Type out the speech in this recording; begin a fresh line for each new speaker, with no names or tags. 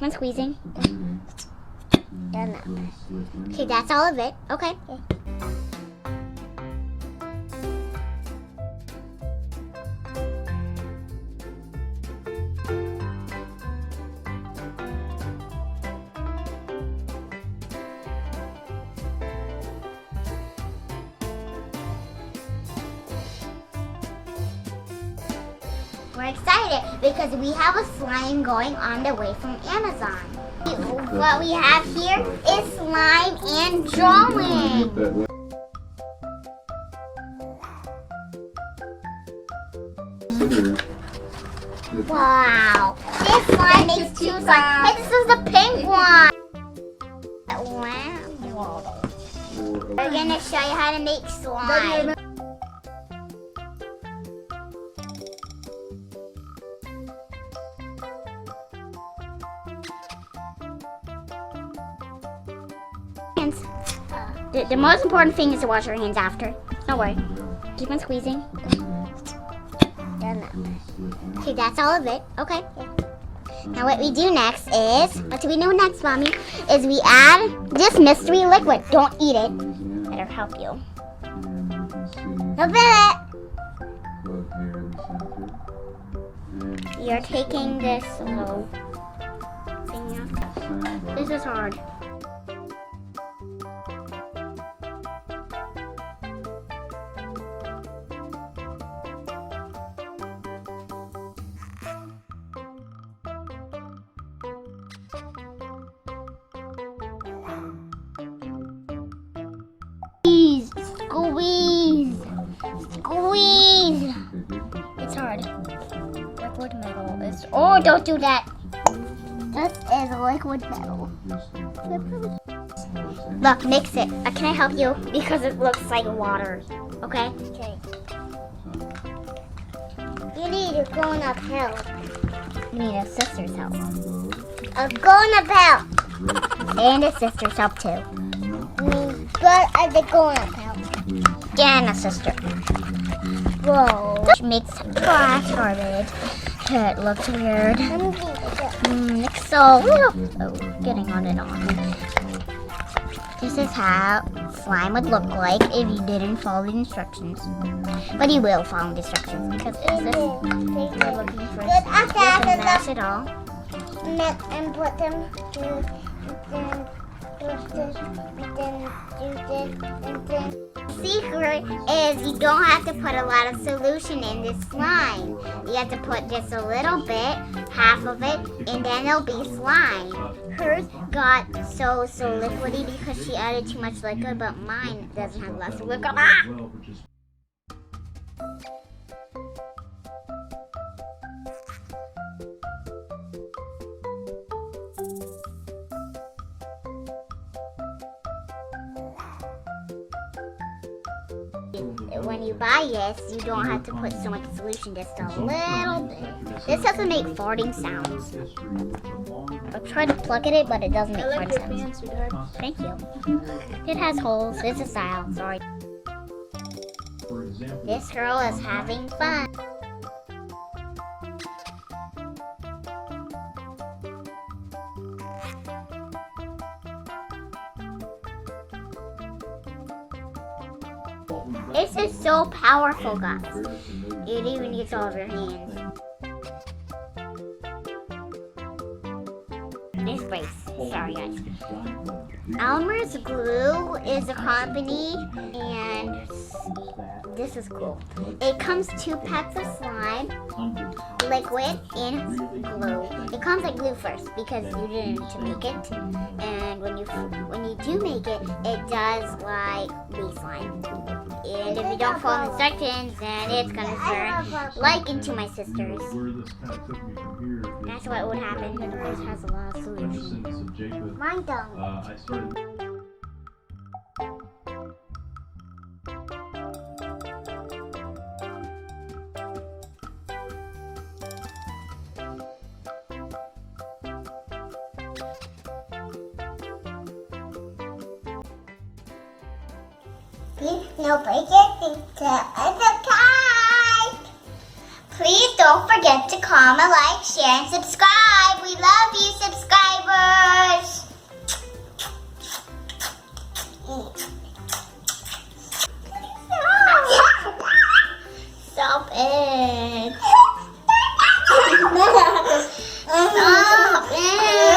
I'm squeezing. Done that. Okay, that's all of it. Okay. We're excited because we have a slime going on the way from Amazon. What we have here is slime and drawing. Wow, this slime makes two slimes. Hey, this is the pink one. Wow. We're gonna show you how to make slime. The most important thing is to wash your hands after. Don't worry. Keep on squeezing. Done that. Okay, that's all of it. Okay. Now what we do next is, what do we do next, Mommy? Is we add this mystery liquid. Don't eat it. It'll help you. Open it. You're taking this little thing off. This is hard. Squeeze! Squeeze! It's hard. Liquid metal is... Oh, don't do that! This is liquid metal. Look, mix it. Can I help you? Because it looks like water. Okay? Okay. You need to go uphill. You need a sister's help. I'm going uphill. And a sister's help too. But I'm going uphill. And a sister. Whoa. Which makes trash garbage. It looks weird. So, oh, getting on and on. This is how slime would look like if you didn't follow the instructions. But you will follow the instructions because this is we're looking for you can mash it all. And put them secret is you don't have to put a lot of solution in this slime. You have to put just a little bit, half of it, and then it'll be slime. Hers got so liquidy because she added too much liquid, but mine doesn't have less liquid. Ah! When you buy this, you don't have to put so much solution, just a little bit. This doesn't make farting sounds. I tried to plug at it, but it doesn't make farting sounds. Thank you. It has holes. It's a style. Sorry. This girl is having fun. This is so powerful, guys. It even gets all of your hands. This breaks. Sorry, guys. Elmer'S glue is a company, and this is cool. It comes 2 packs of slime, liquid, and glue. It comes like glue first because you didn't to make it, and when you do make it, it does like be slime. And if you don't follow the instructions, then it's gonna turn like into my sister's. That's what would happen. Hers has a lot of solution. Mine don't. No break it to subscribe. Please don't forget to comment, like, share, and subscribe. We love you, subscribe. Stop it.